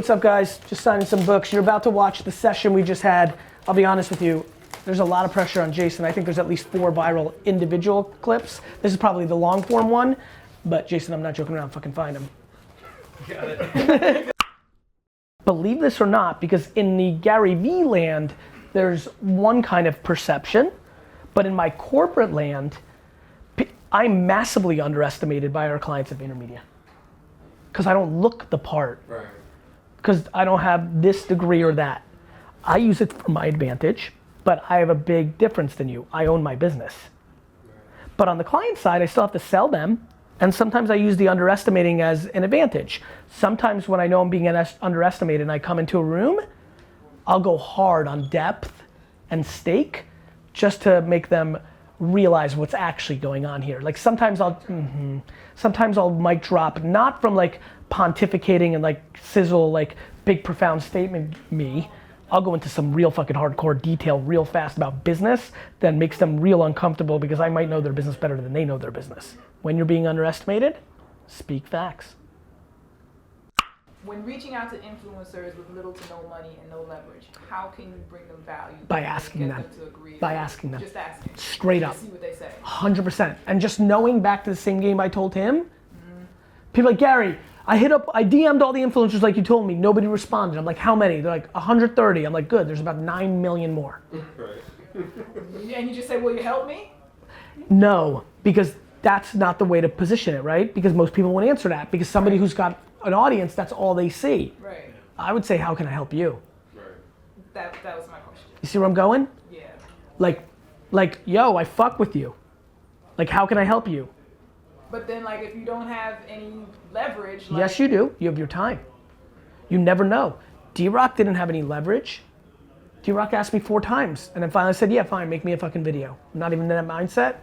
What's up, guys? Just signing some books. You're about to watch the session we just had. I'll be honest with you, there's a lot of pressure on Jason. I think there's at least 4 viral individual clips. This is probably the long form one, but Jason, I'm not joking around, fucking find him. Got it. Believe this or not, because in the GaryVee land, there's one kind of perception, but in my corporate land, I'm massively underestimated by our clients at VaynerMedia. Because I don't look the part. Right. Because I don't have this degree or that. I use it for my advantage, but I have a big difference than you. I own my business. Right. But on the client side, I still have to sell them, and sometimes I use the underestimating as an advantage. Sometimes when I know I'm being underestimated and I come into a room, I'll go hard on depth and stake just to make them realize what's actually going on here. Like sometimes I'll mic drop, not from like pontificating and like sizzle, like big profound statement me. I'll go into some real fucking hardcore detail real fast about business that makes them real uncomfortable because I might know their business better than they know their business. When you're being underestimated, speak facts. When reaching out to influencers with little to no money and no leverage, how can you bring them value? By asking them. To agree? By asking them. Just asking. Straight up. See what they say. 100%. And just knowing back to the same game I told him, people are like, Gary, I DM'd all the influencers like you told me, nobody responded. I'm like, how many? They're like, 130. I'm like, good, there's about 9 million more. Right. And you just say, will you help me? No, because that's not the way to position it, right? Because most people won't answer that. Because somebody who's got an audience, that's all they see. Right. I would say, how can I help you? Right. That was my question. You see where I'm going? Yeah. Like, yo, I fuck with you. Like, how can I help you? But then, like, if you don't have any leverage, like, Yes, you do. You have your time. You never know. D-Rock didn't have any leverage. D-Rock asked me 4 times, and then finally I said, yeah, fine, make me a fucking video. I'm not even in that mindset,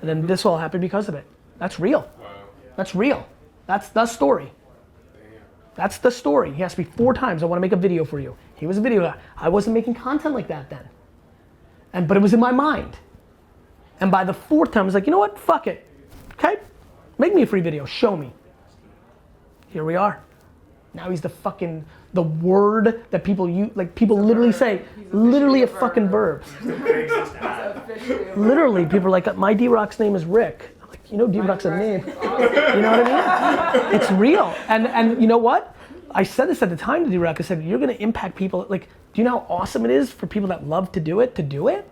and then this all happened because of it. That's real. Wow. That's real. That's the story. Damn. That's the story. He asked me 4 times, I want to make a video for you. He was a video guy. I wasn't making content like that then. But it was in my mind. And by the 4th time, I was like, you know what, fuck it. Okay, make me a free video, show me. Here we are. Now he's the word that people use, like people literally say, literally a fucking verb. Literally, people are like, my D-Rock's name is Rick. I'm like, you know D-Rock's a name. You know what I mean? It's real. And you know what? I said this at the time to D-Rock, I said, you're gonna impact people, like, do you know how awesome it is for people that love to do it? You know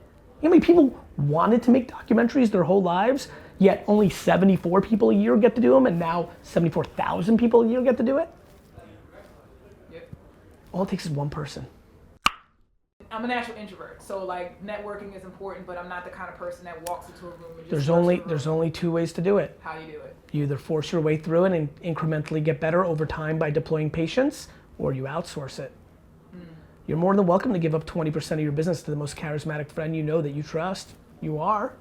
how many people wanted to make documentaries their whole lives, yet only 74 people a year get to do them, and now 74,000 people a year get to do it? Yep. All it takes is one person. I'm a natural introvert, so like networking is important, but I'm not the kind of person that walks into a room and just There's only 2 ways to do it. How do you do it? You either force your way through it and incrementally get better over time by deploying patience, or you outsource it. You're more than welcome to give up 20% of your business to the most charismatic friend you know that you trust. You are,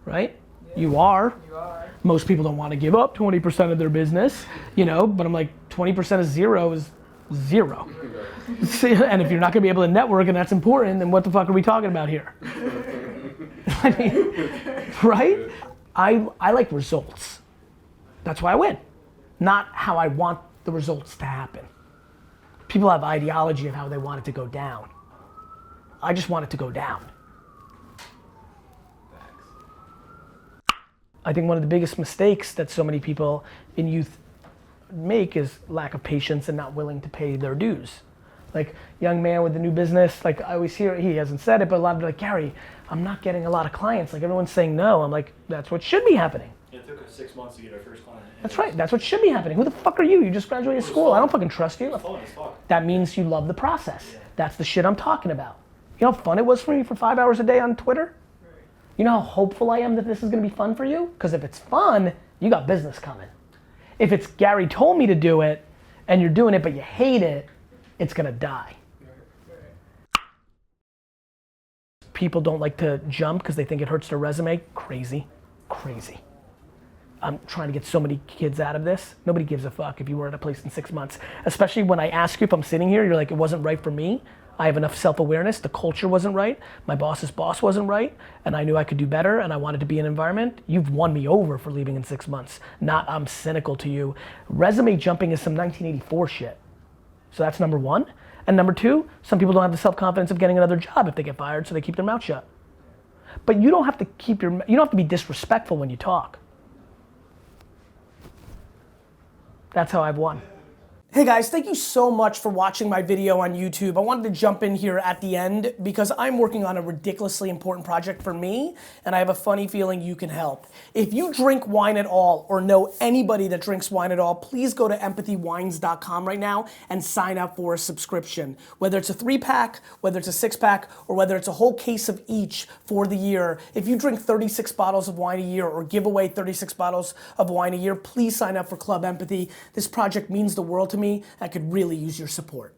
right? Yeah. You are. You are. Most people don't want to give up 20% of their business, you know, but I'm like, 20% of zero is zero. And if you're not gonna be able to network and that's important, then what the fuck are we talking about here? I mean, right? I like results. That's why I win. Not how I want the results to happen. People have ideology of how they want it to go down. I just want it to go down. I think one of the biggest mistakes that so many people in youth make is lack of patience and not willing to pay their dues. Like, young man with a new business, like I always hear, he hasn't said it, but a lot of people are like, Gary, I'm not getting a lot of clients. Like, everyone's saying no. I'm like, that's what should be happening. It took us 6 months to get our first client. That's right, that's what should be happening. Who the fuck are you? You just graduated school. I don't fucking trust you. Fun as fuck. That means you love the process. Yeah. That's the shit I'm talking about. You know how fun it was for me for 5 hours a day on Twitter? Right. You know how hopeful I am that this is gonna be fun for you? Because if it's fun, you got business coming. If it's Gary told me to do it, and you're doing it but you hate it, it's gonna die. People don't like to jump because they think it hurts their resume. Crazy, crazy. I'm trying to get so many kids out of this. Nobody gives a fuck if you were at a place in 6 months. Especially when I ask you if I'm sitting here, you're like, it wasn't right for me. I have enough self-awareness, the culture wasn't right, my boss's boss wasn't right, and I knew I could do better and I wanted to be in an environment. You've won me over for leaving in 6 months. Not I'm cynical to you. Resume jumping is some 1984 shit. So that's number one. And number two, some people don't have the self-confidence of getting another job if they get fired, so they keep their mouth shut. But you don't have to you don't have to be disrespectful when you talk. That's how I've won. Hey guys, thank you so much for watching my video on YouTube. I wanted to jump in here at the end because I'm working on a ridiculously important project for me, and I have a funny feeling you can help. If you drink wine at all or know anybody that drinks wine at all, please go to empathywines.com right now and sign up for a subscription. Whether it's a 3-pack, whether it's a 6-pack, or whether it's a whole case of each for the year. If you drink 36 bottles of wine a year or give away 36 bottles of wine a year, please sign up for Club Empathy. This project means the world to me. I could really use your support.